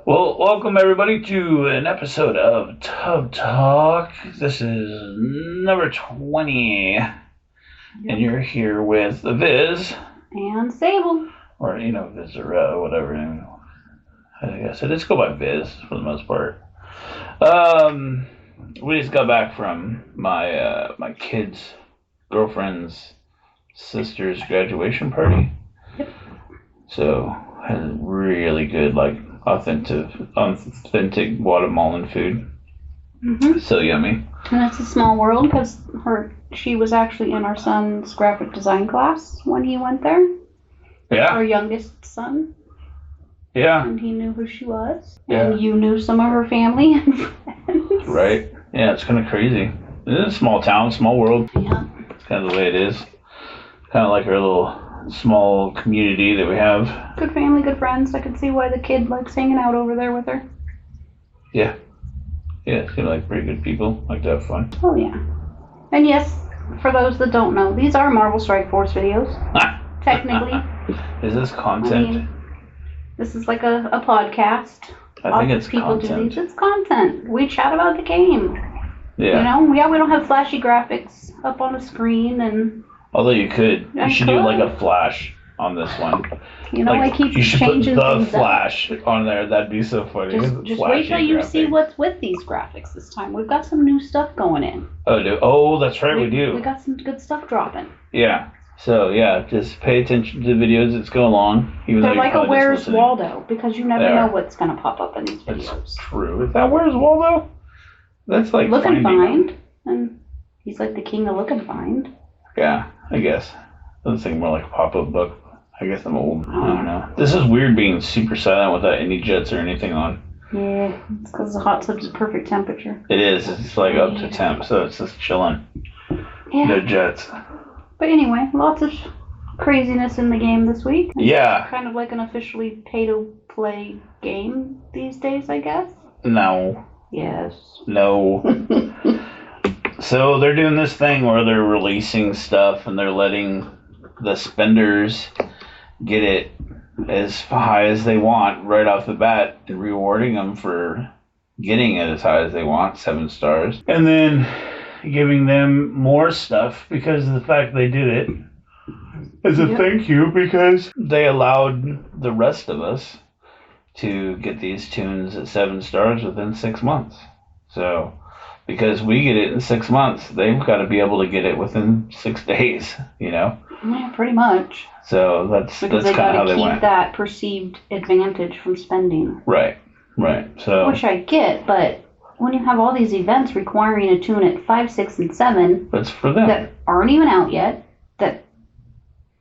Well, welcome everybody to an episode of Tub Talk. This is number 20, and you're here with Viz. And Sable. Or, Viz or whatever. I guess it is go by Viz for the most part. We just got back from my kid's girlfriend's sister's graduation party. Yep. So, had really good, authentic Guatemalan food. Mm-hmm. So yummy. And it's a small world because she was actually in our son's graphic design class when he went there. Yeah. Our youngest son. Yeah. And he knew who she was. Yeah. And you knew some of her family and friends. Right. Yeah, it's kind of crazy. It's a small town, small world. Yeah. It's kind of the way it is. Kind of like our little small community that we have. Good family, good friends. I could see why the kid likes hanging out over there with her. Yeah. Yeah, seem like pretty good people. Like to have fun. Oh, yeah. And yes, for those that don't know, these are Marvel Strike Force videos. Technically. Is this content? This is like a podcast. I think it's people content. do these. It's content. We chat about the game. Yeah. We don't have flashy graphics up on the screen and... Although you could. You should do like a flash on this one. I keep you should changing put the things flash on there. That'd be so funny. Just wait till you see what's with these graphics this time. We've got some new stuff going in. Oh, that's right, we do. We got some good stuff dropping. Yeah. So, yeah, just pay attention to the videos that's going along. They're like a Where's Waldo, because you never know what's going to pop up in these videos. That's true. Is that Where's Waldo? That's like Look and Find. And he's like the king of Look and Find. Yeah, I guess. Doesn't seem more like a pop-up book. I guess I'm old. I don't know. This is weird being super silent without any jets or anything on. Yeah, it's because the hot tub's a perfect temperature. It is. It's like up to temp, so it's just chilling. Yeah. No jets. But anyway, lots of craziness in the game this week. Yeah. It's kind of like an officially pay-to-play game these days, I guess. No. Yes. No. So they're doing this thing where they're releasing stuff and they're letting the spenders get it as high as they want right off the bat and rewarding them for getting it as high as they want, 7 stars. And then giving them more stuff because of the fact they did it as a thank you because they allowed the rest of us to get these tunes at 7 stars within 6 months. So because we get it in 6 months, they've got to be able to get it within 6 days, Yeah, pretty much. So that's kind of how they went. Because they got to keep that perceived advantage from spending. Right. So which I get, but when you have all these events requiring a tune at 5, 6, and 7, that's for them. That aren't even out yet, that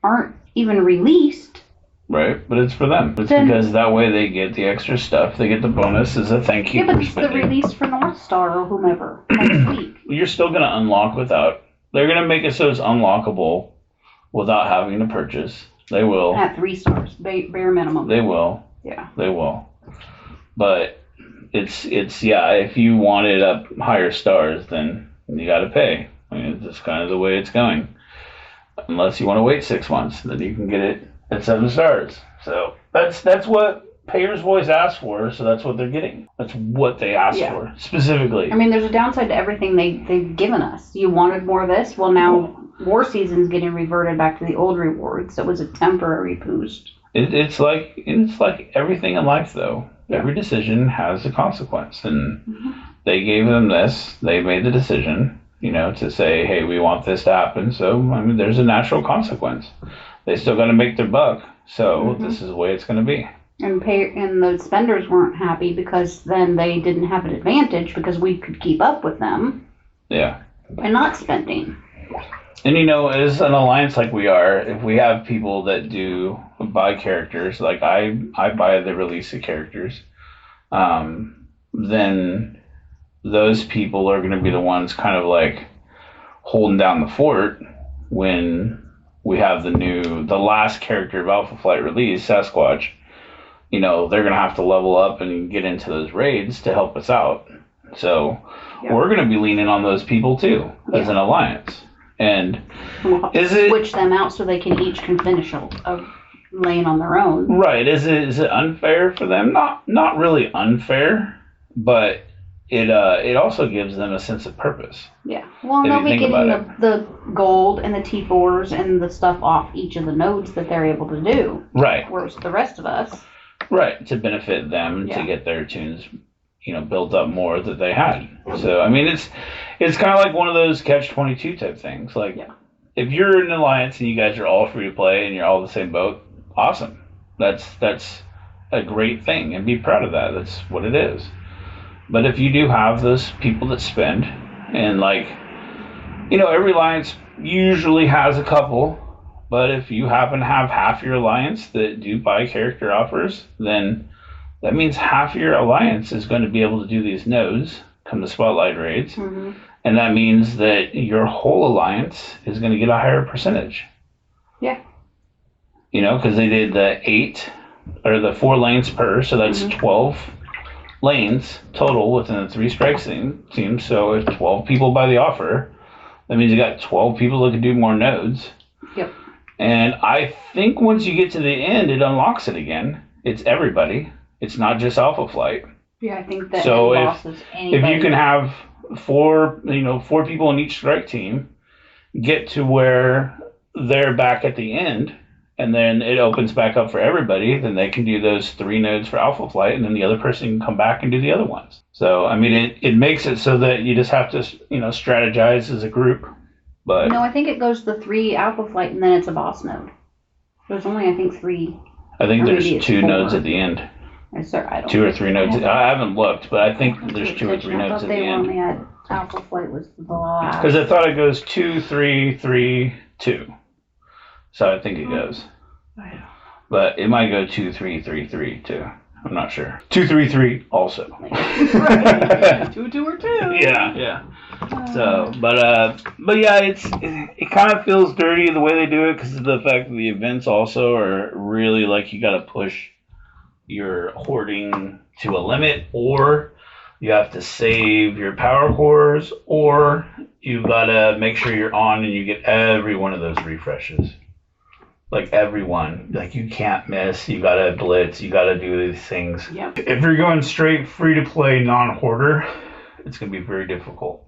aren't even released. Right, but it's for them. It's because that way they get the extra stuff. They get the bonus as a thank you. Yeah, but it's the release for North Star or whomever next week. You're still going to unlock without. They're going to make it so it's unlockable without having to purchase. They will. At 3 stars, bare minimum. They will. Yeah. They will. But it's if you wanted up higher stars, then you got to pay. I mean, it's just kind of the way it's going. Unless you want to wait 6 months, then you can get it at 7 stars. So that's what Payer's Voice asked for, so that's what they're getting. That's what they asked for, specifically. I mean, there's a downside to everything they've given us. You wanted more of this? Well, now War Season's getting reverted back to the old rewards. So it was a temporary boost. It's like everything in life, though. Yeah. Every decision has a consequence. And they gave them this. They made the decision, to say, hey, we want this to happen. So, I mean, there's a natural consequence. They still got to make their buck, so this is the way it's going to be. And the spenders weren't happy because then they didn't have an advantage because we could keep up with them. Yeah. By not spending. And as an alliance like we are, if we have people that do buy characters, like I buy the release of characters, then those people are going to be the ones kind of like holding down the fort when we have the last character of Alpha Flight release, Sasquatch. They're going to have to level up and get into those raids to help us out. So we're going to be leaning on those people too as an alliance. And we'll switch them out so they can each can finish a laying on their own. Right. Is it unfair for them? Not really unfair, but it also gives them a sense of purpose. Yeah. Well, If they'll you be think getting about the gold and the T4s and the stuff off each of the nodes that they're able to do. Right. Whereas the rest of us. Right. To benefit them to get their tunes, built up more that they had. So I mean, it's kind of like one of those catch-22 type things. Like, if you're in an alliance and you guys are all free to play and you're all in the same boat, awesome. That's a great thing, and be proud of that. That's what it is. But if you do have those people that spend, and every alliance usually has a couple, but if you happen to have half your alliance that do buy character offers, then that means half your alliance is going to be able to do these nodes come to spotlight raids. Mm-hmm. And that means that your whole alliance is going to get a higher percentage. Yeah. Because they did the 8 or the 4 lanes per, so that's 12 lanes total within the 3 strikes team. So if 12 people buy the offer, that means you got 12 people that can do more nodes. Yep. And I think once you get to the end, it unlocks it again. It's everybody. It's not just Alpha Flight. Yeah, I think that so if you can have 4 people in each strike team get to where they're back at the end, and then it opens back up for everybody, then they can do those 3 nodes for Alpha Flight, and then the other person can come back and do the other ones. So, I mean, it makes it so that you just have to, strategize as a group. But no, I think it goes to 3 Alpha Flight, and then it's a boss node. There's only, I think, 3. I think there's 2 nodes at the end. I don't 2 or 3 nodes. I haven't looked, but I think there's 2 or 3 nodes at the end. Only had Alpha Flight was the last. Because I thought it goes 2, 3, 3, 2. So I think it goes. But it might go 2, 3, 3, 3 too. I'm not sure. 2, 3, 3 also. Right. 2, 2, or 2. Yeah. So, but yeah, it kind of feels dirty the way they do it because of the fact that the events also are really like you got to push your hoarding to a limit, or you have to save your power cores, or you gotta make sure you're on and you get every one of those refreshes. Like everyone, like you can't miss. You gotta blitz. You gotta do these things. Yep. If you're going straight free to play non-hoarder, it's gonna be very difficult.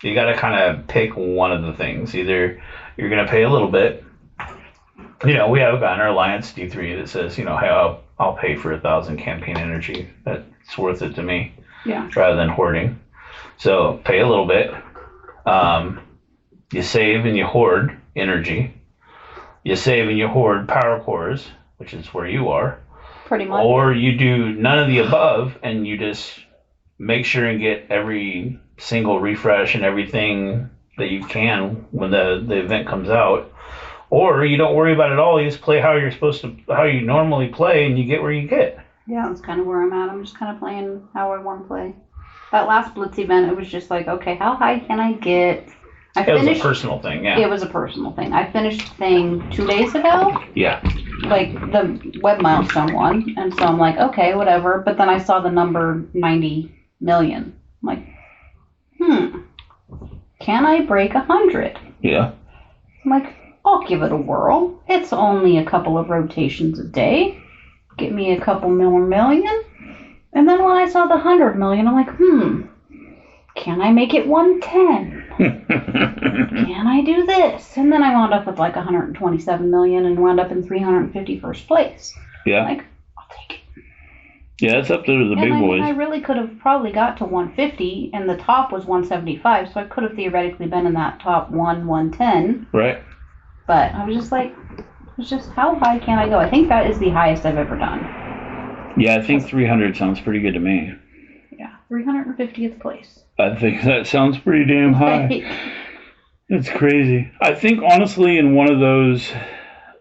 You gotta kind of pick one of the things. Either you're gonna pay a little bit. We have a guy in our alliance D3 that says, hey, I'll pay for 1,000 campaign energy. That's worth it to me. Yeah. Rather than hoarding. So pay a little bit. You save and you hoard energy. You save and you hoard power cores, which is where you are. Pretty much. Or you do none of the above and you just make sure and get every single refresh and everything that you can when the event comes out. Or you don't worry about it all. You just play how you normally play, and you get where you get. Yeah, that's kind of where I'm at. I'm just kind of playing how I want to play. That last Blitz event, it was just like, okay, how high can I get? It was a personal thing, yeah. It was a personal thing. I finished the thing 2 days ago. Yeah. Like the web milestone one, and so I'm like, okay, whatever. But then I saw the number 90 million. I'm like, can I break 100? Yeah. I'm like, I'll give it a whirl. It's only a couple of rotations a day. Get me a couple more million. And then when I saw the 100 million, I'm like, can I make it 110? Can I do this? And then I wound up with like 127 million and wound up in 351st place. Yeah. I'm like, I'll take it. Yeah, it's up to the big boys. I really could have probably got to 150, and the top was 175, so I could have theoretically been in that top 110. Right. But I was just like, how high can I go? I think that is the highest I've ever done. Yeah, I think 300 sounds pretty good to me. Yeah, 350th place. I think that sounds pretty damn high. It's crazy. I think, honestly, in one of those,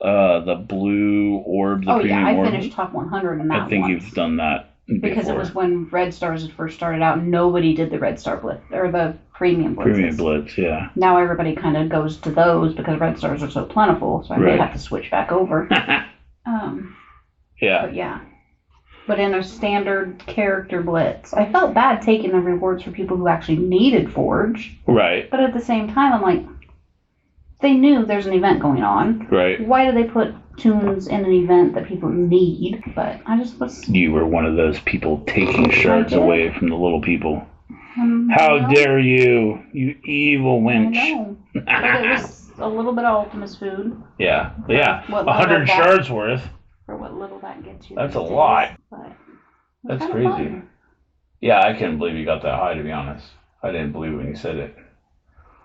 the blue orb, the premium orb. I finished top 100 in that I think once. you've done that because before. It was when Red Stars had first started out, nobody did the Red Star Blitz, or the Premium Blitzes. Premium Blitz, yeah. Now everybody kind of goes to those because Red Stars are so plentiful, so I may have to switch back over. Yeah. But yeah. But in a standard character blitz, I felt bad taking the rewards for people who actually needed Forge. Right. But at the same time, I'm like, they knew there's an event going on. Right. Why do they put tunes in an event that people need, but I just was. You were one of those people taking shards away from the little people. How dare you, you evil wench. I know. But it was a little bit of Ultimus food. Yeah. 100 shards worth. For what little that gets you. That's a lot. But that's crazy. Fun. Yeah, I couldn't believe you got that high, to be honest. I didn't believe it when you said it.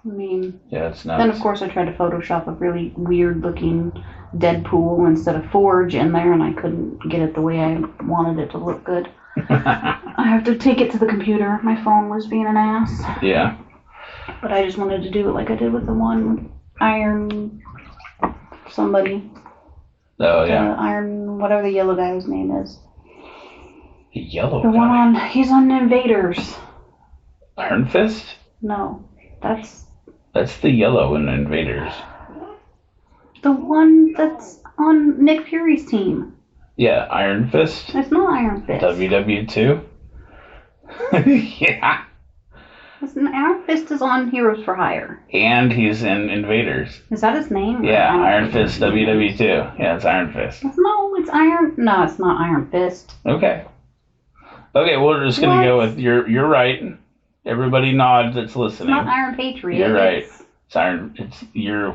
I mean, yeah, it's nuts. Then, of course, I tried to Photoshop a really weird-looking Deadpool instead of Forge in there, and I couldn't get it the way I wanted it to look good. I have to take it to the computer. My phone was being an ass. Yeah. But I just wanted to do it like I did with the one Iron somebody. Oh, yeah. Iron, whatever the yellow guy's name is. The yellow guy? The one he's on Invaders. Iron Fist? No, that's the yellow in Invaders. The one that's on Nick Fury's team. Yeah, Iron Fist. It's not Iron Fist. WW2? Yeah. Iron Fist is on Heroes for Hire. And he's in Invaders. Is that his name? Yeah, Iron Fist WW2. Yeah, it's Iron Fist. No, it's Iron... No, it's not Iron Fist. Okay. Okay, well, we're just going to go with... You're right. Everybody nod that's listening. It's not Iron Patriot. You're right. It's Iron... It's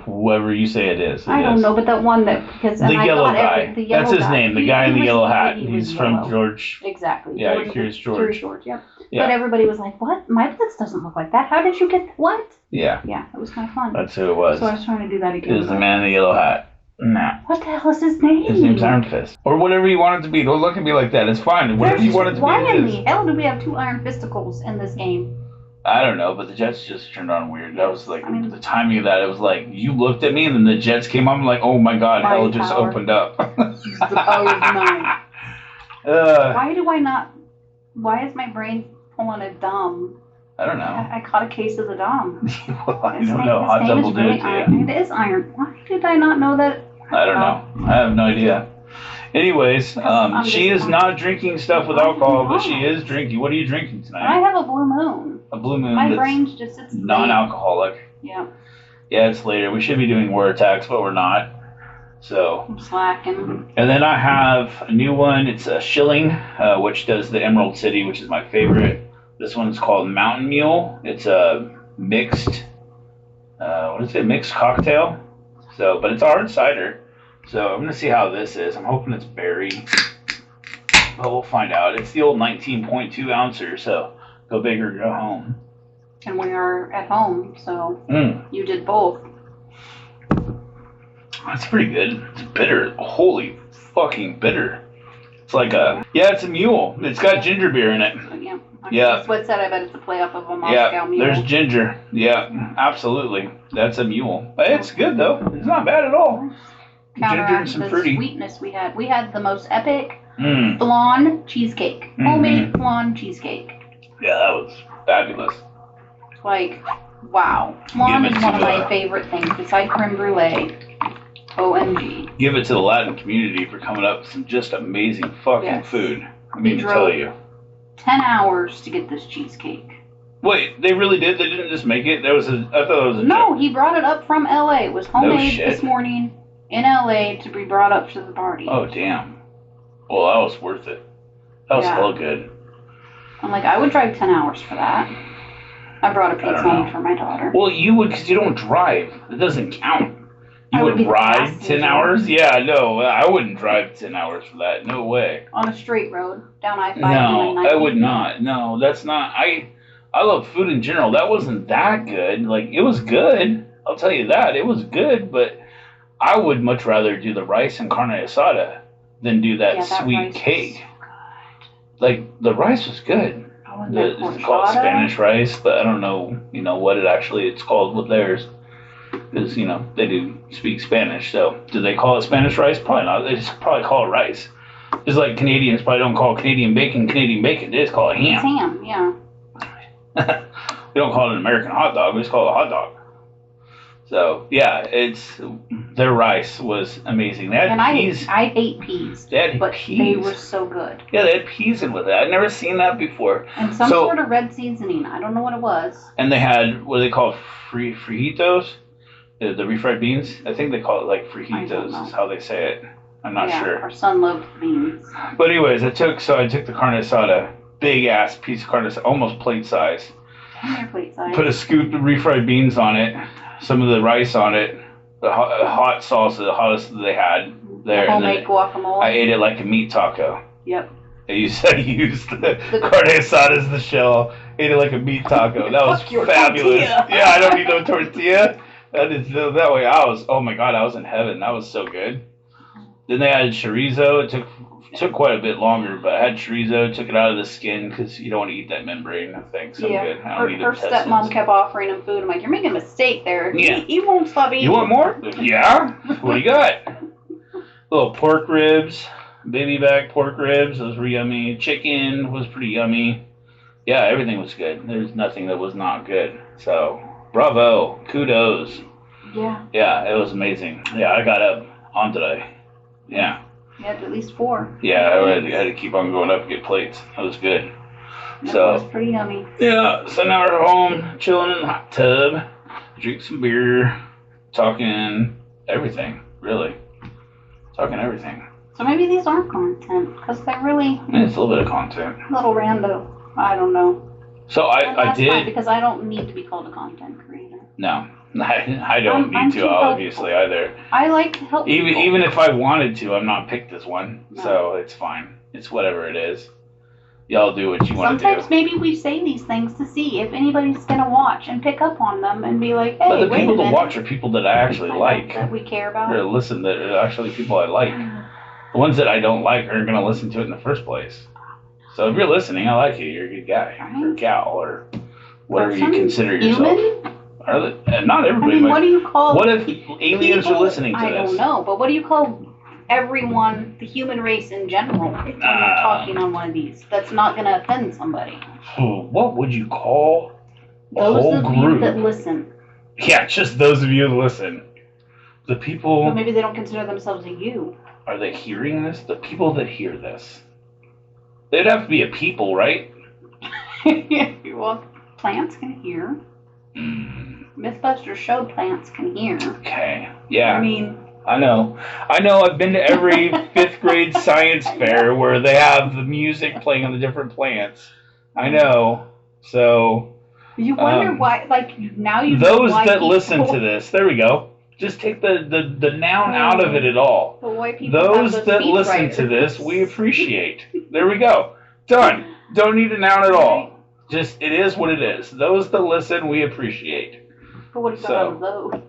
whoever you say it is. I don't know, but that one that... Because the yellow guy. That's his name. The guy in the yellow hat. He's from George... Exactly. Yeah, Curious George. Curious George, yep. Yeah. But everybody was like, what? My Blitz doesn't look like that. How did you get... What? Yeah. Yeah, it was kind of fun. That's who it was. So I was trying to do that again. It was the man in the yellow hat. Nah. What the hell is his name? His name's Iron Fist. Or whatever you want it to be. Don't look at me like that. It's fine. Whatever you want it to be. Why in the hell do we have 2 Iron Fisticles in this game? I don't know, but the Jets just turned on weird. That was like, the timing of that, it was like, you looked at me and then the Jets came up. I'm like, oh my god, hell just opened up. The power of 9. Why do I not... Why is my brain pulling a Dom? I don't know. I caught a case of the Dom. Well, I don't know. Hot double did it to you. It is iron. Why did I not know that? I don't know. I have no idea. Anyways, she is not drinking stuff with alcohol, but she is drinking. What are you drinking tonight? I have a Blue Moon. A Blue Moon. My brain just sits non-alcoholic. Yeah. Yeah, it's later. We should be doing War Attacks, but we're not. So. I'm slacking. And then I have a new one. It's a Shilling, which does the Emerald City, which is my favorite. This one's called Mountain Mule. It's a mixed, mixed cocktail. So, but it's a hard cider. So I'm going to see how this is. I'm hoping it's berry. But we'll find out. It's the old 19.2 ouncer, so go big or go home. And we are at home, so you did both. That's pretty good. It's bitter. Holy fucking bitter. It's like it's a mule. It's got ginger beer in it. Yeah. Yeah. That's what said. I bet it's a play off of a Moscow mule. There's ginger. Yeah, absolutely. That's a mule. It's good though. It's not bad at all. Ginger and some fruity sweetness we had. We had the most epic flan cheesecake. Homemade flan cheesecake. Yeah, that was fabulous. Like, wow. Flan is one of my favorite things besides creme brulee. OMG. Give it to the Latin community for coming up with some just amazing fucking food. I mean to tell you. 10 hours to get this cheesecake. Wait, they really did? They didn't just make it? I thought it was a No, joke. he brought it up from LA. It was homemade this morning in LA to be brought up to the party. Oh, damn. Well, that was worth it. That was hella good. I'm like, I would drive 10 hours for that. I brought a pizza home for my daughter. Well, you would, because you don't drive. It doesn't count. You would ride 10 hours? Yeah, no, I wouldn't drive 10 hours for that. No way. On a straight road, down I-5. No, I would not. No, that's not. I love food in general. That wasn't that good. Like, it was good. I'll tell you that. It was good, but I would much rather do the rice and carne asada than do that sweet cake. Like, the rice was good. It's called Spanish rice, but I don't know, what it's called with theirs. Because, they do speak Spanish, so do they call it Spanish rice? Probably not. They just probably call it rice. Just like Canadians probably don't call Canadian bacon. They just call it ham. It's ham, yeah. We don't call it an American hot dog. We just call it a hot dog. So, yeah, their rice was amazing. They had peas. I ate peas. They had peas. They were so good. Yeah, they had peas in with it. I'd never seen that before. And some sort of red seasoning. I don't know what it was. And they had, what do they call frijitos? The refried beans. I think they call it like I don't fajitas. know. Is how they say it. I'm not sure. Our son loved beans. But anyways, I took the carne asada, big ass piece of carne asada, almost plate size. Your plate size. Put a scoop of refried beans on it, some of the rice on it, the hot salsa, the hottest that they had there. The homemade guacamole. I ate it like a meat taco. Yep. I used the carne asada as the shell. Ate it like a meat taco. That was fabulous. Tortilla. Yeah, I don't need no tortilla. That way I was. Oh my god, I was in heaven. That was so good. Then they had chorizo. It took quite a bit longer, but I had chorizo. Took it out of the skin because you don't want to eat that membrane. That thing's so good. I don't need her stepmom kept offering him food. I'm like, you're making a mistake there. Yeah. He won't stop eating. You want more? Yeah. What do you got? Little pork ribs, baby back pork ribs. Those were yummy. Chicken was pretty yummy. Yeah, everything was good. There's nothing that was not good. So, bravo. Kudos. Yeah. Yeah, it was amazing. Yeah, I got up on today. Yeah. You had at least 4. Yeah, I had to keep on going up and get plates. That was good. That was pretty yummy. Yeah, so now we're home, chilling in the hot tub, drink some beer, talking everything, really. Talking everything. So maybe these aren't content, because they're really It's a little bit of content. a little rando. I don't know. So I That's fine, did. because I don't need to be called a content creator. No, I don't I'm need to, too obviously, either. I like to help people. Even if I wanted to, I'm not picked as one, No. so it's fine. It's whatever it is. Y'all do what you want to do. Sometimes maybe we say these things to see if anybody's going to watch and pick up on them and be like, hey, But the wait people a that minute. watch are people that I actually like. That we care about. Or listen, that are actually people I like. The ones that I don't like aren't going to listen to it in the first place. So if you're listening, I like you. You're a good guy or gal or whatever you consider yourself. Human? Not everybody. I mean, what do you call What if aliens are listening to I this? don't know, but what do you call everyone, the human race in general, when you're talking on one of these? That's not going to offend somebody. What would you call the Those whole of group? you that listen. Yeah, just those of you that listen. The people. Well, maybe they don't consider themselves a you. Are they hearing this? The people that hear this. They'd have to be a people, right? Well, plants can hear. Mythbusters showed plants can hear. Okay. Yeah. I mean, I know. I've been to every 5th grade science fair where they have the music playing on the different plants. I know. So. you wonder why, like, now you know Those why that people, listen to this, there we go. Just take the noun out of it at all. But why people Those have that listen to this, we appreciate. There we go. Done. Don't need a noun at all. Just, it is what it is. Those that listen, we appreciate. But what about those?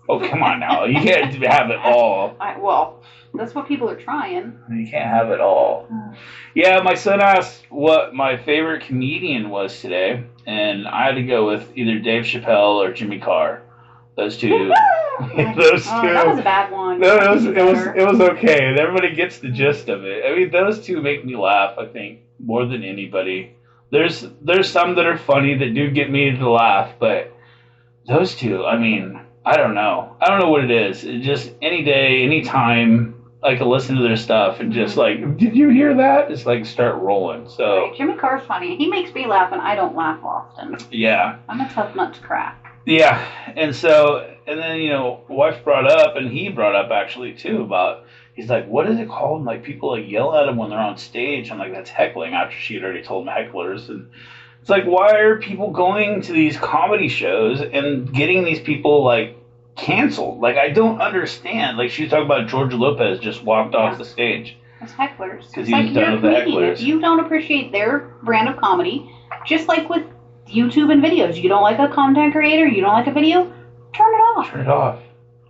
Oh, come on now. You can't have it all. Well, that's what people are trying. You can't have it all. Yeah, my son asked what my favorite comedian was today, and I had to go with either Dave Chappelle or Jimmy Carr. Those two. Those two. That was a bad one. No, it was okay. Everybody gets the gist of it. I mean, those two make me laugh, I think, more than anybody. There's some that are funny that do get me to laugh, but those two, I mean, I don't know. I don't know what it is. It just any day, any time, I can listen to their stuff and just like, did you hear that? Just like start rolling. So right. Jimmy Carr's funny. He makes me laugh, and I don't laugh often. yeah. I'm a tough nut to crack. Yeah, and then, wife brought up, and he brought up actually too about, he's like, what is it called? And like people like yell at him when they're on stage. I'm like, that's heckling, after she had already told him hecklers. And it's like, why are people going to these comedy shows and getting these people like canceled? Like, I don't understand. Like, she was talking about George Lopez just walked off the stage. It's hecklers. Because it's he was like done you're a with the comedian. hecklers. If you don't appreciate their brand of comedy, just like with YouTube and videos, you don't like a content creator, you don't like a video, turn it off. Turn it off.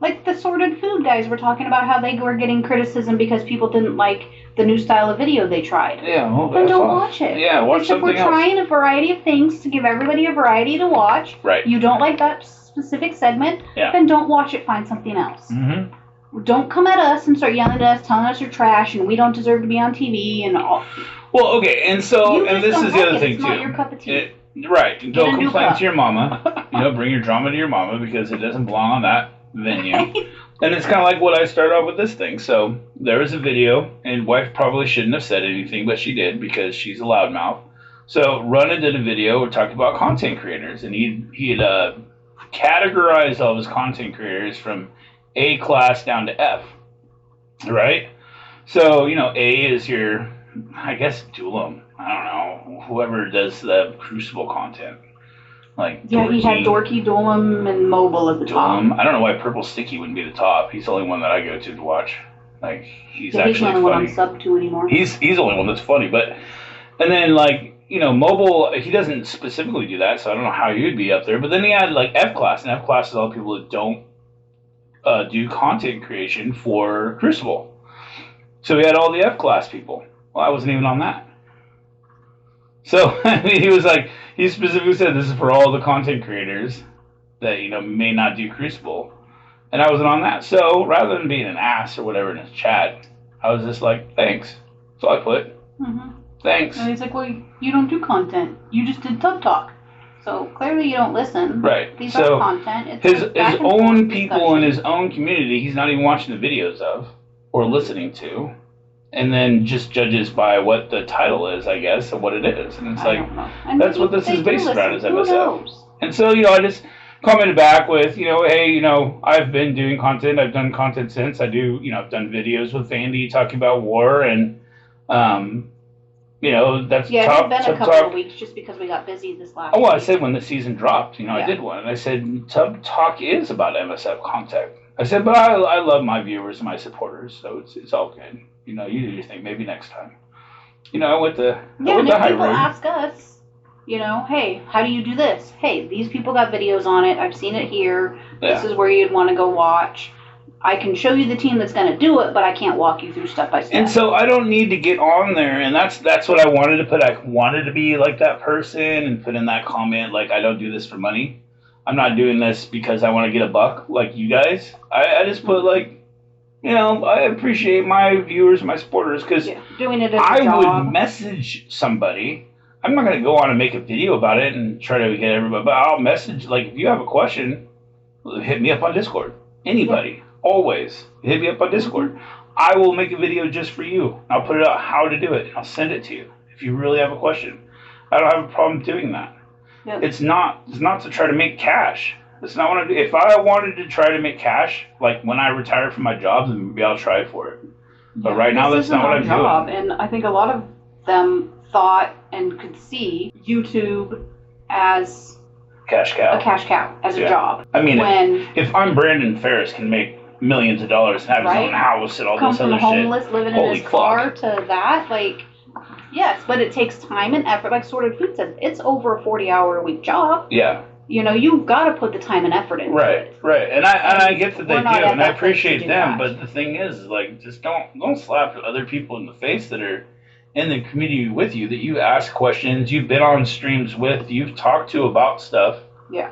Like the Sorted Food guys were talking about how they were getting criticism because people didn't like the new style of video they tried. Yeah, well, Then don't watch it. Yeah, watch Except something we're else. trying a variety of things to give everybody a variety to watch. Right. You don't like that specific segment, Yeah. then don't watch it, find something else. Mm-hmm. Don't come at us and start yelling at us, telling us you're trash and we don't deserve to be on TV and all. Well, okay, and so, You and just this don't is the like other it. thing It's too. not your cup of tea. Right. Get Go a new complain cup. to your mama. Bring your drama to your mama because it doesn't belong on that venue. And it's kind of like what I started off with this thing. So there was a video, and wife probably shouldn't have said anything, but she did because she's a loudmouth. So Run did a video. We're talking about content creators, and he had categorized all of his content creators from A class down to F, right? So, A is your, I guess, Duelim. I don't know, whoever does the Crucible content. Like, yeah, he had Dorky, Duelim, and Mobile at the top. I don't know why Purple Sticky wouldn't be the top. He's the only one that I go to watch. Like, he's actually he's the only funny. one I'm sub to anymore. He's the only one that's funny, but and then like Mobile, he doesn't specifically do that, so I don't know how he would be up there. But then he had like F class, and F class is all people that don't do content creation for Crucible. So he had all the F class people. Well, I wasn't even on that. So I mean, he specifically said this is for all the content creators that may not do Crucible, and I wasn't on that. So rather than being an ass or whatever in his chat, I was just like, thanks. So I put, thanks. And he's like, well, you don't do content. You just did Tub Talk. So clearly you don't listen. Right. These so are content. It's his own people discussion. in his own community, he's not even watching the videos of or listening to. And then just judges by what the title is, I guess, and what it is. And it's that's what this is based around, is MSF. And so, I just commented back with, hey, I've been doing content. I've done content since. I do, I've done videos with Andy talking about war and, that's it's been a couple of weeks just because we got busy this last week. I said when the season dropped, I did one. And I said, Tub Talk is about MSF content. I said, but I love my viewers and my supporters, so it's all good. You do your thing. Maybe next time. I went the high road. People ask us, hey, how do you do this? Hey, these people got videos on it. I've seen it here. Yeah. This is where you'd want to go watch. I can show you the team that's going to do it, but I can't walk you through step by step. And so I don't need to get on there, and that's what I wanted to put. I wanted to be like that person and put in that comment, like, I don't do this for money. I'm not doing this because I want to get a buck like you guys. I just put like, I appreciate my viewers, my supporters, because doing it as a job. Would message somebody. I'm not going to go on and make a video about it and try to get everybody, but I'll message, like, if you have a question, hit me up on Discord. Anybody, always, hit me up on Discord. I will make a video just for you. I'll put it out how to do it. I'll send it to you if you really have a question. I don't have a problem doing that. Yep. It's not to try to make cash. It's not what I do. If I wanted to try to make cash, like when I retire from my job, then maybe I'll try for it. But right now, that's not what I'm doing. And I think a lot of them thought and could see YouTube as a cash cow, as a job. I mean, if I'm Brandon Ferris, can make millions of dollars and have his own house and all this other shit. Come from homeless, living in his car to that, like. Yes, but it takes time and effort. Like Sorted Food said, it's over a 40-hour-a-week job. Yeah. You've got to put the time and effort into it. Right. And I get that they do, and I appreciate them. But the thing is, like, just don't slap other people in the face that are in the community with you, that you ask questions, you've been on streams with, you've talked to about stuff. Yeah.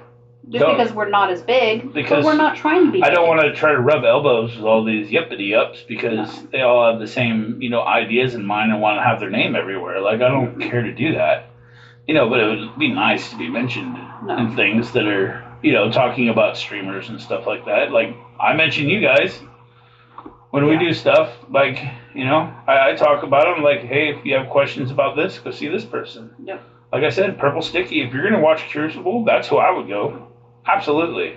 Because we're not as big, but we're not trying to be big. I don't want to try to rub elbows with all these yippity-ups because they all have the same, ideas in mind and want to have their name everywhere. Like, I don't care to do that. But it would be nice to be mentioned in things that are, talking about streamers and stuff like that. Like, I mention you guys when we do stuff. Like, I talk about them. Like, hey, if you have questions about this, go see this person. Yep. Like I said, Purple Sticky, if you're going to watch Crucible, that's who I would go. Absolutely.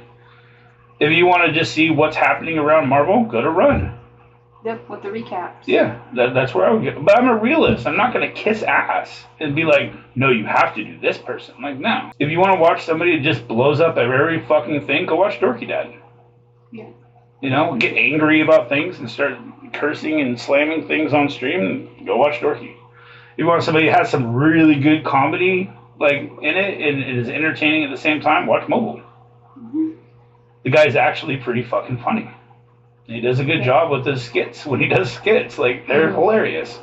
If you want to just see what's happening around Marvel, go to Run. Yep, with the recaps. Yeah, that's where I would go. But I'm a realist. I'm not going to kiss ass and be like, no, you have to do this person. Like, no. If you want to watch somebody that just blows up every fucking thing, go watch Dorky Dad. Yeah. Get angry about things and start cursing and slamming things on stream, go watch Dorky. If you want somebody who has some really good comedy, like, in it and it is entertaining at the same time, watch Mobile. Mm-hmm. The guy's actually pretty fucking funny. He does a good job with his skits. When he does skits, like, they're hilarious.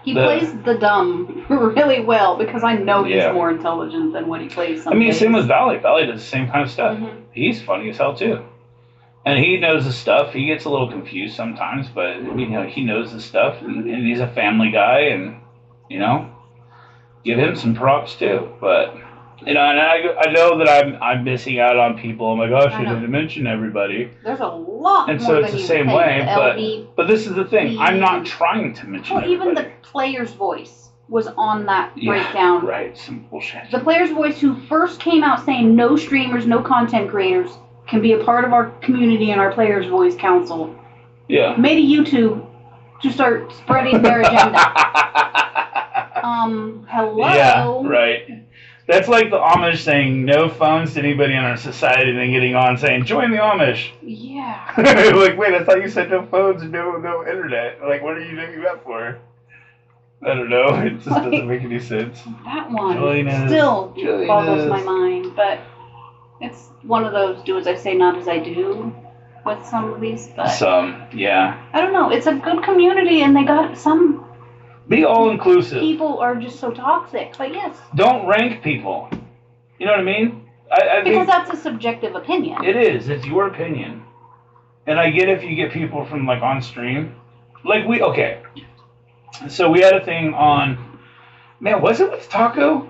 He plays the dumb really well because I know he's more intelligent than what he plays sometimes. Same with Valley. Valley does the same kind of stuff. Mm-hmm. He's funny as hell, too. And he knows the stuff. He gets a little confused sometimes, but, he knows the stuff, and he's a family guy, and, give him some props, too. But, and I know that I'm missing out on people. Oh, my gosh, I didn't mention everybody. There's a lot and more so it's the same way, but this is the thing. I'm not trying to mention everybody. Even the player's voice. was on that breakdown. Right, some bullshit. The player's voice who first came out saying no streamers, no content creators can be a part of our community and our players' voice council. Yeah. Made a YouTube to start spreading their agenda. Hello? Yeah, right. That's like the Amish saying no phones to anybody in our society and then getting on saying, join the Amish. Yeah. Like, wait, I thought you said no phones and no internet. Like, what are you doing that for? I don't know. It just doesn't make any sense. That one still boggles my mind, but it's one of those do as I say, not as I do with some of these. But yeah. I don't know. It's a good community, and they got some. Be all inclusive. People are just so toxic, but yes. Don't rank people. You know what I mean? Because that's a subjective opinion. It is. It's your opinion. And I get if you get people from like on stream. Like okay. So we had a thing on, man, was it with Taco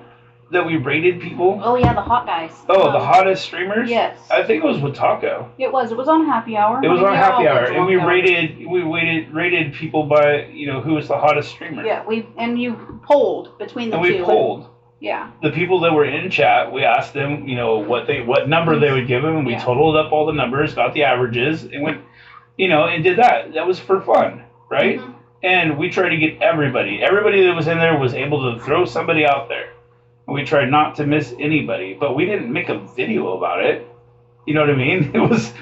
that we rated people? Oh yeah, the hot guys. Oh, the hottest streamers? Yes. I think it was with Taco. It was on Happy Hour. It was on Happy Hour, and we rated people by, who was the hottest streamer. Yeah, you polled between the two. And we polled. Yeah. The people that were in chat, we asked them, what number they would give them, and we totaled up all the numbers, got the averages, and went, and did that. That was for fun, right? Mm-hmm. And we tried to get everybody that was in there was able to throw somebody out there. And we tried not to miss anybody, but we didn't make a video about it. You know what I mean? It was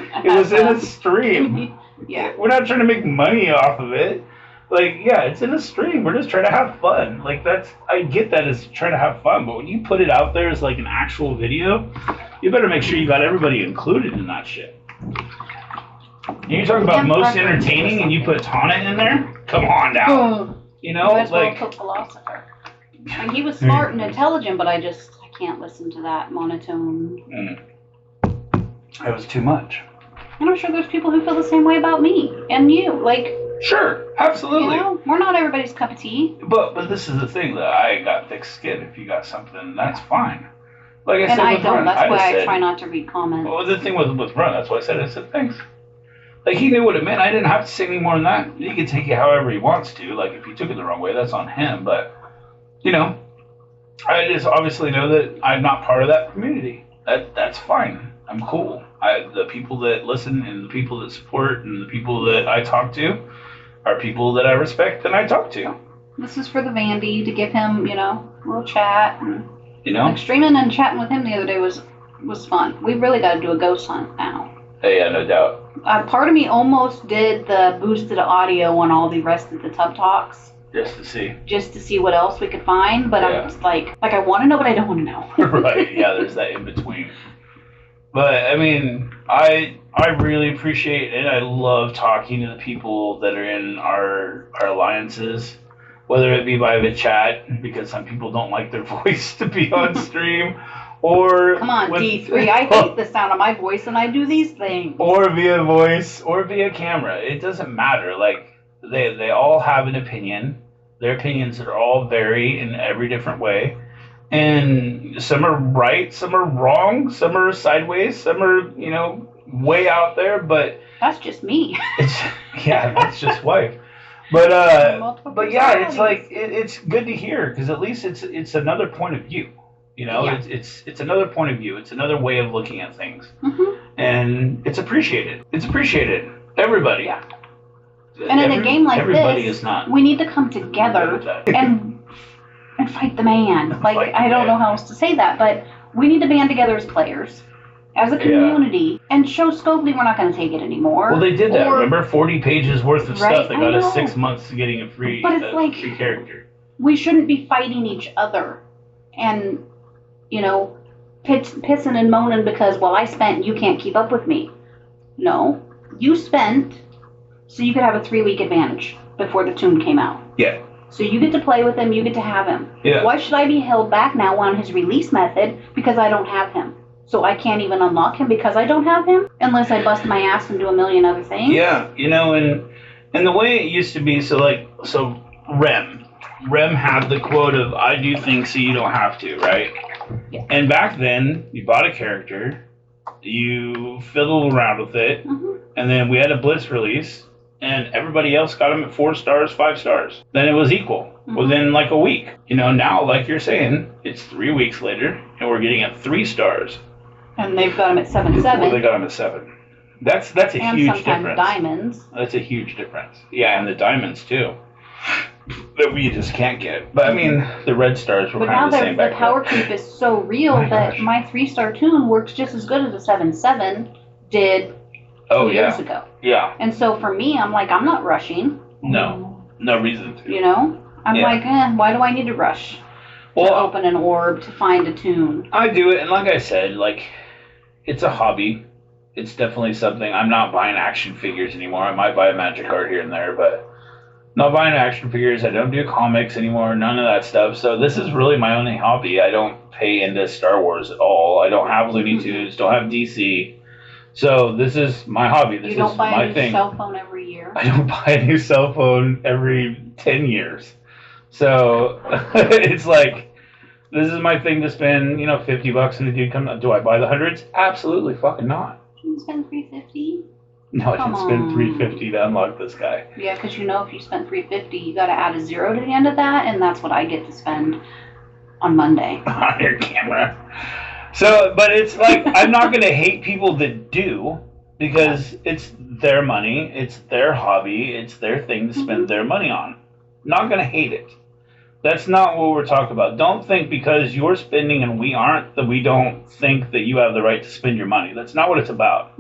in a stream. Yeah. We're not trying to make money off of it. Like, yeah, it's in a stream. We're just trying to have fun. Like, I get that as trying to have fun, but when you put it out there as like an actual video, you better make sure you got everybody included in that shit. You talk about most entertaining and you put Tana in there? Come on now. You might as well put Philosopher. And he was smart and intelligent, but I can't listen to that monotone. It was too much. And I'm sure there's people who feel the same way about me and you. Like, sure, absolutely. We're not everybody's cup of tea. But this is the thing, that I got thick skin. If you got something, that's fine. Like I said, I don't. That's why I try not to read comments. Well, the thing with Run, that's why I said thanks. Like, he knew what it meant. I didn't have to say any more than that. He can take it however he wants to. Like, if he took it the wrong way, that's on him. But, I just obviously know that I'm not part of that community. That's fine. I'm cool. The people that listen and the people that support and the people that I talk to are people that I respect and I talk to. This is for the Vandy, to give him, a little chat. And, Like, streaming and chatting with him the other day was fun. We really got to do a ghost hunt now. Yeah, no doubt. Part of me almost did the boosted audio on all the rest of the Tub Talks. Just to see what else we could find, but I'm just like I want to know, but I don't want to know. Right, yeah, there's that in between. But, I mean, I really appreciate and I love talking to the people that are in our alliances, whether it be by the chat, because some people don't like their voice to be on stream, or... Come on, D3, I hate the sound of my voice and I do these things. Or via voice, or via camera. It doesn't matter. Like, they all have an opinion. Their opinions are all vary in every different way. And some are right, some are wrong, some are sideways, some are, way out there, but... That's just me. That's just wife. But yeah, it's like, it's good to hear, because at least it's another point of view. It's another point of view. It's another way of looking at things. Mm-hmm. And it's appreciated. Everybody. Yeah. And in a game like everybody this, is not we need to come together and fight the man. Like, I don't know how else to say that, but we need to band together as players, as a community, and show Scopely we're not going to take it anymore. Well, they did that. Remember, 40 pages worth of stuff. They got us 6 months getting a free, but it's like, free character. We shouldn't be fighting each other and, pissing and moaning because, I spent and you can't keep up with me. No, you spent so you could have a 3-week advantage before the tune came out. Yeah. So you get to play with him, you get to have him. Yeah. Why should I be held back now on his release method because I don't have him? So I can't even unlock him because I don't have him? Unless I bust my ass and do a million other things? Yeah, and the way it used to be, so Rem had the quote of, I do things so you don't have to, right? Yeah. And back then, you bought a character, you fiddled around with it, mm-hmm. and then we had a Blitz release, and everybody else got them at 4 stars, 5 stars. Then it was equal within like a week. Now, like you're saying, it's 3 weeks later, and we're getting at 3 stars. And they've got them at 7.7. Well, they got them at 7. That's a and huge sometimes difference. Diamonds. That's a huge difference. Yeah, and the diamonds too. That we just can't get. But I mean, the red stars were kind of the same back the power creep is so real that my 3-star tune works just as good as a 7.7 did 2 years ago. Yeah. And so for me, I'm like, I'm not rushing. No reason to. I'm like, why do I need to rush to open an orb to find a tune? I do it, and like I said, like, it's a hobby. It's definitely something. I'm not buying action figures anymore. I might buy a magic card here and there, but not buying action figures. I don't do comics anymore, none of that stuff. So this is really my only hobby. I don't pay into Star Wars at all. I don't have Looney Tunes, don't have DC. So this is my hobby. This is my thing. You don't buy a new cell phone every year? I don't buy a new cell phone every 10 years. So it's like, this is my thing to spend, $50 and the dude comes. Do I buy the hundreds? Absolutely fucking not. You didn't spend $350? No, I didn't spend $350 to unlock this guy. Yeah, because if you spent $350, you got to add a 0 to the end of that, and that's what I get to spend on Monday. On your camera. So, but it's like, I'm not going to hate people that do, because it's their money, it's their hobby, it's their thing to spend their money on. Not going to hate it. That's not what we're talking about. Don't think because you're spending and we aren't that we don't think that you have the right to spend your money. That's not what it's about.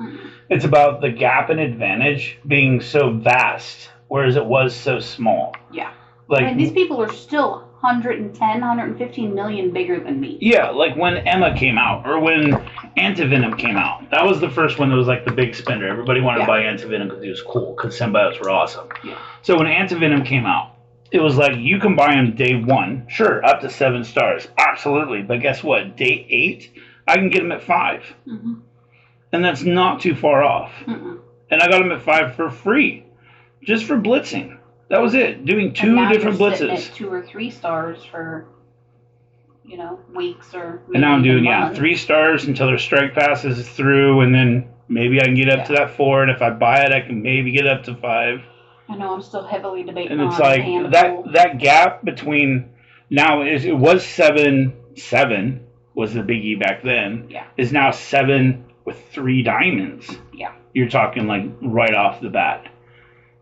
It's about the gap in advantage being so vast, whereas it was so small. Yeah. Like, these people are still 110, 115 million bigger than me. Yeah, like when Emma came out, or when Antivenom came out. That was the first one that was like the big spender. Everybody wanted to buy Antivenom because it was cool, because symbiotes were awesome. Yeah. So when Antivenom came out, it was like, you can buy them day 1. Sure, up to 7 stars. Absolutely. But guess what? Day 8, I can get them at 5. And that's not too far off. And I got them at 5 for free. Just for blitzing. That was it. Doing 2 different blitzes. At 2 or 3 stars for, weeks or maybe and now I'm doing, months. 3 stars until their strike passes through, and then maybe I can get up to that 4, and if I buy it, I can maybe get up to 5. I know, I'm still heavily debating and it's like that gap between now it was 7 was the biggie back then. Yeah. Is now 7 with 3 diamonds. Yeah. You're talking like right off the bat.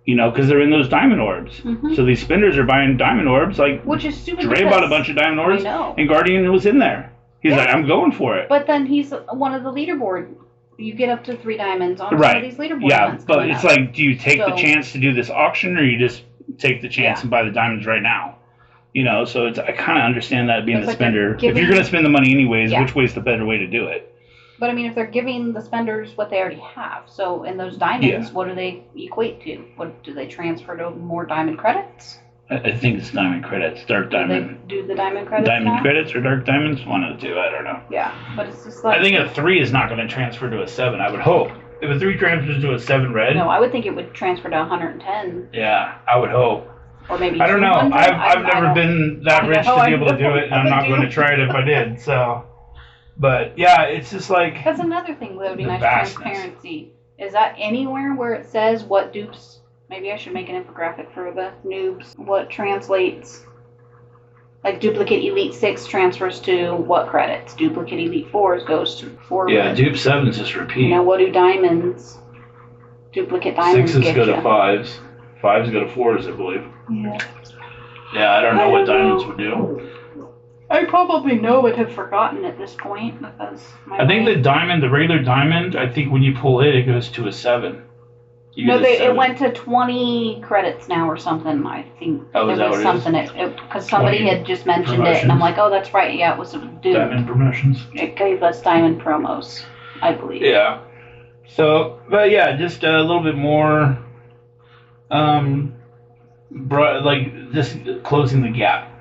Because they're in those diamond orbs. So these spenders are buying diamond orbs. Like, which is stupid. Dre bought a bunch of diamond orbs, and Guardian was in there. He's like, I'm going for it. But then he's one of the leaderboard. You get up to 3 diamonds on some of these leaderboard events. But it's like, do you take the chance to do this auction, or you just take the chance and buy the diamonds right now? So I kind of understand that being the spender. If you're going to spend the money anyways, which way's the better way to do it? But I mean, if they're giving the spenders what they already have, so in those diamonds, what do they equate to? What do they transfer to more diamond credits? I think it's diamond credits, dark diamond. Do the diamond credits Diamond credits or dark diamonds? One of the two, I don't know. Yeah, but it's just like... I think a 3 is not going to transfer to a 7, I would hope. If a 3 transfers to a 7 red... No, I would think it would transfer to 110. Yeah, I would hope. Or maybe I don't know. I've never been that rich to be able to do it, and I'm not going to try it if I did, so... But, yeah, it's just like... That's another thing, loading nice transparency. Is that anywhere where it says what dupes... Maybe I should make an infographic for the noobs. What translates... Like, duplicate Elite 6 transfers to what credits? Duplicate Elite 4s goes to 4. Yeah, dupe 7s just repeat. What do diamonds... Duplicate diamonds 6s go to 5s. 5s go to 4s, I believe. Yeah. Yeah, I don't know what diamonds would do. I probably know but have forgotten at this point because I think the diamond, the regular diamond, I think when you pull it, it goes to a 7. It went to 20 credits now or something. I think there was something because somebody had just mentioned it, and I'm like, oh, that's right. Yeah, it was a dude. Diamond promotions. It gave us diamond promos, I believe. Yeah. So, but yeah, just a little bit more, just closing the gap.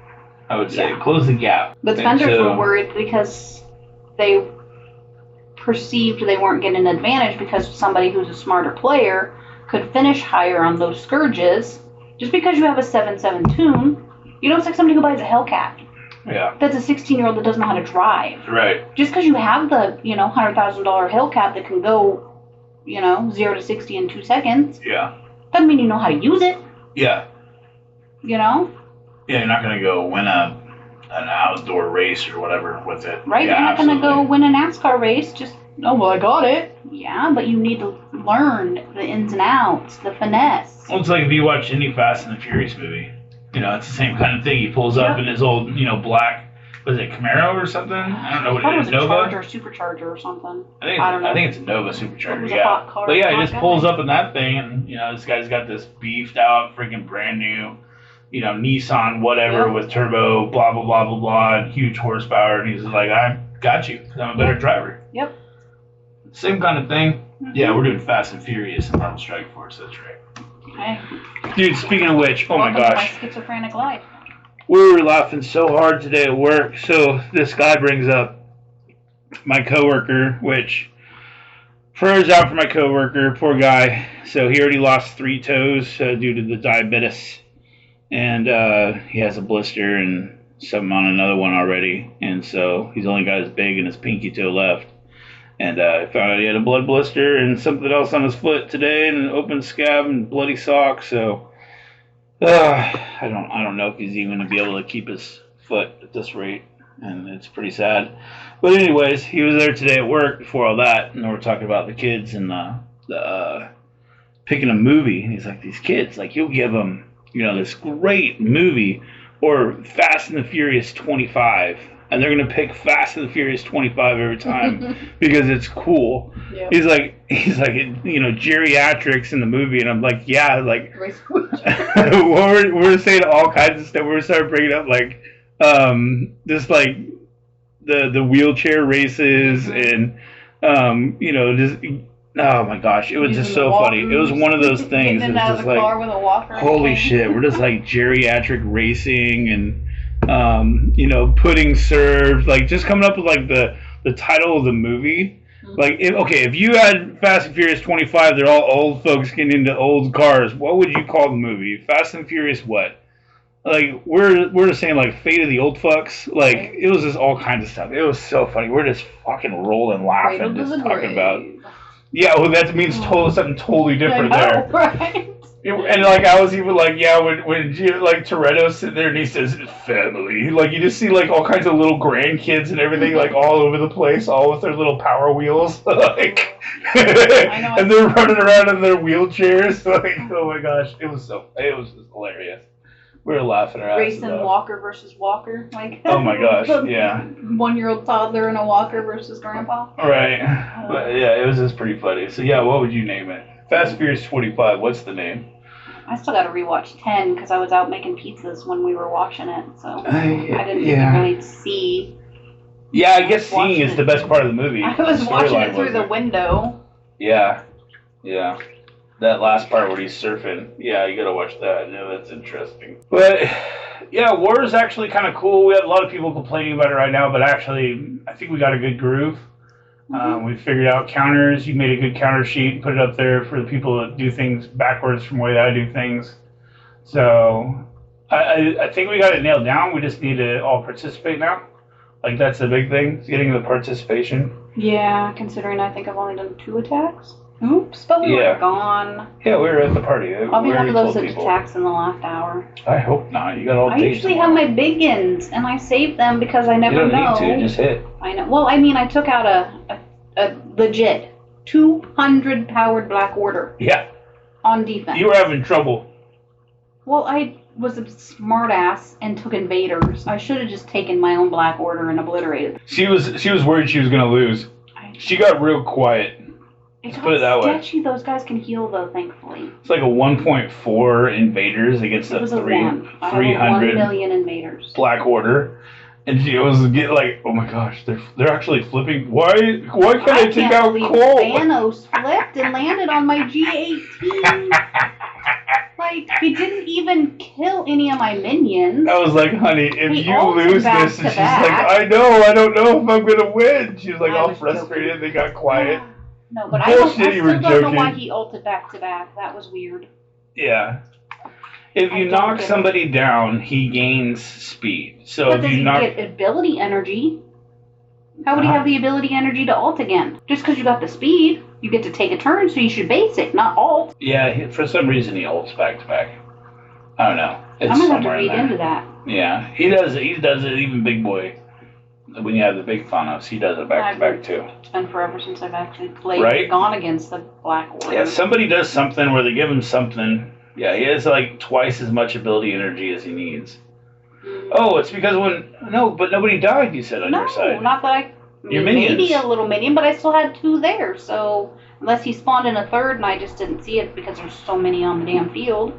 I would say close the gap. But spenders were worried because they perceived they weren't getting an advantage because somebody who's a smarter player could finish higher on those scourges. Just because you have a 7/7 tune, it's like somebody who buys a Hellcat. Yeah. That's a 16-year-old that doesn't know how to drive. Right. Just because you have the, $100,000 Hellcat that can go, 0 to 60 in 2 seconds. Yeah. Doesn't mean you know how to use it. Yeah. You know? Yeah, you're not going to go win an outdoor race or whatever with it. Right? Yeah, You're not absolutely. going to go win a NASCAR race. Just, oh, well, I got it. Yeah, but you need to learn the ins and outs, the finesse. Well, it's like if you watch any Fast and the Furious movie. You know, it's the same kind of thing. He pulls up in his old, black, was it Camaro or something? I don't know what it is. Nova? Nova? Charger, supercharger or something. I think it's a Nova supercharger, It was yeah. a hot car. But yeah, he just pulls up in that thing, and this guy's got this beefed out, freaking brand new, Nissan whatever with turbo, blah blah blah blah blah, and huge horsepower, and he's like, I got you, because I'm a better driver. Yep. Same kind of thing. Mm-hmm. Yeah, we're doing Fast and Furious and Marvel Strike Force. That's right. Hey. Dude, speaking of which, oh my gosh. My schizophrenic life. We were laughing so hard today at work. So this guy brings up my coworker, which prayers out for my coworker, poor guy. So he already lost 3 toes due to the diabetes, and he has a blister and something on another one already. And so he's only got his big and his pinky toe left. And I found out he had a blood blister and something else on his foot today, and an open scab and bloody sock. So I don't know if he's even going to be able to keep his foot at this rate, and it's pretty sad. But anyways, he was there today at work before all that, and we were talking about the kids and the picking a movie. And he's like, these kids, like, you'll give them, this great movie or Fast and the Furious 25. And they're going to pick Fast and the Furious 25 every time because it's cool. Yep. He's like, geriatrics in the movie. And I'm like, yeah, like, we're saying all kinds of stuff. We're starting bringing up, like, just like the wheelchair races and, just, oh my gosh, it was just so funny. It was one of those things. It was just like, holy shit, we're just like geriatric racing and, pudding served, like just coming up with like the title of the movie. Like, if you had Fast and Furious 25, they're all old folks getting into old cars. What would you call the movie? Fast and Furious what? Like, we're just saying like Fate of the Old Fucks. Like, it was just all kinds of stuff. It was so funny. We're just fucking rolling, laughing, just talking about. Yeah, well, that means something totally different there. Right? And like I was even like, yeah, when like Toretto's sitting there and he says family, like you just see like all kinds of little grandkids and everything like all over the place, all with their little Power Wheels, like, and they're running around in their wheelchairs, like, oh my gosh, it was just hilarious. We were laughing around. Racing Walker versus Walker, like. Oh my gosh, yeah. 1-year-old toddler in a walker versus grandpa. Right, but yeah, it was just pretty funny. So yeah, what would you name it? Fast and Furious 25. What's the name? I still got to rewatch 10 because I was out making pizzas when we were watching it, so I didn't really see. Yeah, I guess seeing is the best part of the movie. I was watching it through the window. Yeah. That last part where he's surfing. Yeah, you gotta watch that. Yeah, that's interesting. But yeah, War is actually kind of cool. We have a lot of people complaining about it right now, but actually, I think we got a good groove. We figured out counters. You made a good counter sheet, put it up there for the people that do things backwards from the way that I do things. So I think we got it nailed down. We just need to all participate now. Like, that's the big thing, is getting the participation. Yeah, considering I think I've only done 2 attacks. Oops, but we were gone. Yeah, we were at the party. I'll be one of those that attacks in the last hour. I hope not. You got all day. I usually have my big ins, and I save them because I never know. You don't need to. Just hit. I know. Well, I mean, I took out a legit 200 powered Black Order. Yeah. On defense. You were having trouble. Well, I was a smart ass and took invaders. I should have just taken my own Black Order and obliterated. She was worried she was going to lose. She got real quiet. Let's put it that way. Sketchy. Those guys can heal though, thankfully. It's like a 1.4 invaders against a 300 1 million invaders. Black Order. And she was getting like, oh my gosh, they're actually flipping. Why can't I take out Cole? Thanos flipped and landed on my G18. Like, he didn't even kill any of my minions. I was like, honey, if you lose this, and she's like, I don't know if I'm gonna win. She was like all frustrated. They got quiet. No, but I still don't know why he ulted back to back. That was weird. Yeah. If you knock somebody down, he gains speed. So but does he get ability energy? How would he have the ability energy to ult again? Just because you got the speed? You get to take a turn, so you should basic, not alt. Yeah, for some reason he ults back to back. I don't know. It's I'm gonna have to somewhere in read there. into that. Yeah, he does it. He does it even Big Boy. When you have the big Thanos, he does it back to back too. It's been forever since I've actually played Right? gone against the Black Order. Yeah, somebody does something where they give him something. Yeah, he has like twice as much ability energy as he needs. Oh, it's because but nobody died, you said, on your side. No, not that I... Your minions. Maybe a little minion, but I still had 2 there, so... Unless he spawned in a third and I just didn't see it because there's so many on the damn field.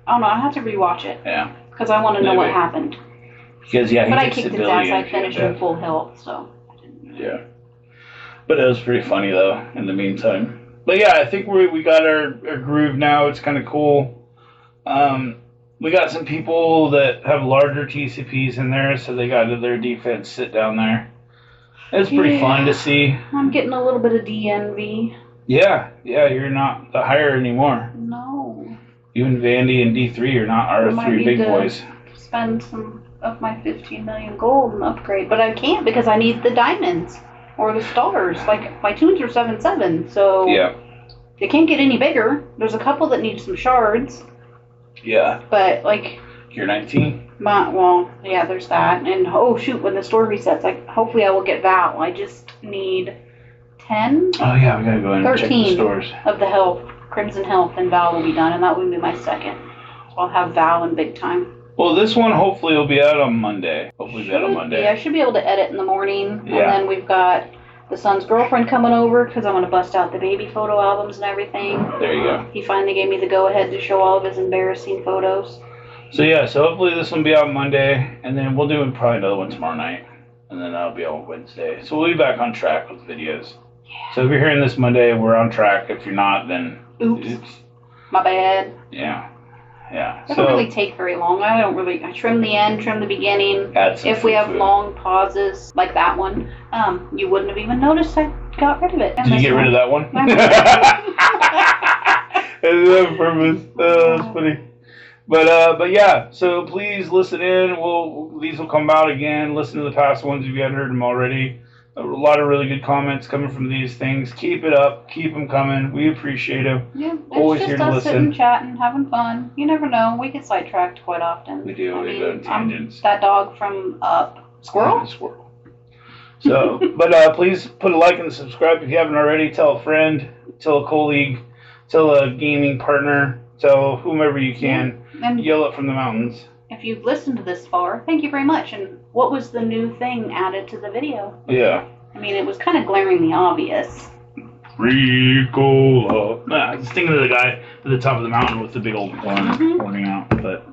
I don't know, I have to rewatch it. Yeah. Because I want to know what happened. Because, yeah, he But I gets kicked his ability ass, I energy finished at in death. full health, so... Yeah. But it was pretty funny, though, in the meantime. But, yeah, I think we got our groove now. It's kind of cool. We got some people that have larger TCPs in there, so they got their defense sit down there. It's pretty fun to see. I'm getting a little bit of DNV. Yeah, you're not the higher anymore. No. You and Vandy and D3 are not our 3 big boys. Spend some of my 15 million gold and upgrade, but I can't because I need the diamonds or the stars. Like, my tunes are 7/7, so Yeah. they can't get any bigger. There's a couple that need some shards, Yeah. but like, You're 19? yeah, there's that. And oh shoot, when the store resets, hopefully I will get Val. I just need 10 Oh, yeah, we gotta go in and check the 13 stores. of the health, Crimson Health, and Val will be done, and that will be my second. So I'll have Val in big time. Well, this one hopefully will be out on Monday. Hopefully it'll be out on Monday. Yeah, I should be able to edit in the morning. Yeah. And then we've got the son's girlfriend coming over because I want to bust out the baby photo albums and everything. There you go. He finally gave me the go-ahead to show all of his embarrassing photos. So, yeah, hopefully this one will be out Monday, and then we'll do probably another one tomorrow night, and then that'll be on Wednesday. So we'll be back on track with videos. Yeah. So if you're hearing this Monday, we're on track. If you're not, then Oops. My bad. Yeah. It doesn't really take very long. I trim the end, trim the beginning. If we have long pauses, like that one, you wouldn't have even noticed I got rid of it. Did you get rid of that one? It's on purpose. Oh, that's funny. But yeah, so please listen in. These will come out again. Listen to the past ones if you haven't heard them already. A lot of really good comments coming from these things. Keep it up. Keep them coming. We appreciate them. Yeah, it's always just here to us listen. sitting, chatting, having fun. You never know. We get sidetracked quite often. We do. We go on tangents. That dog from Squirrel? Squirrel. So, but please put a like and subscribe if you haven't already. Tell a friend. Tell a colleague. Tell a gaming partner. Tell whomever you can. And yell it from the mountains. If you've listened to this far, thank you very much. And what was the new thing added to the video? Yeah. I mean, it was kind of glaringly obvious. Ricola. Nah, I was thinking of the guy at the top of the mountain with the big old horn horning out, but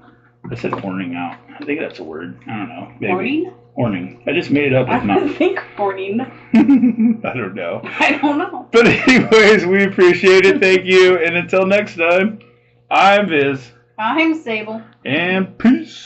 I said horning out. I think that's a word. I don't know. Maybe. Horning? Horning. I just made it up. I don't think horning. I don't know. I don't know. But anyways, we appreciate it. Thank you. And until next time, I'm Viz. I'm Sable. And peace.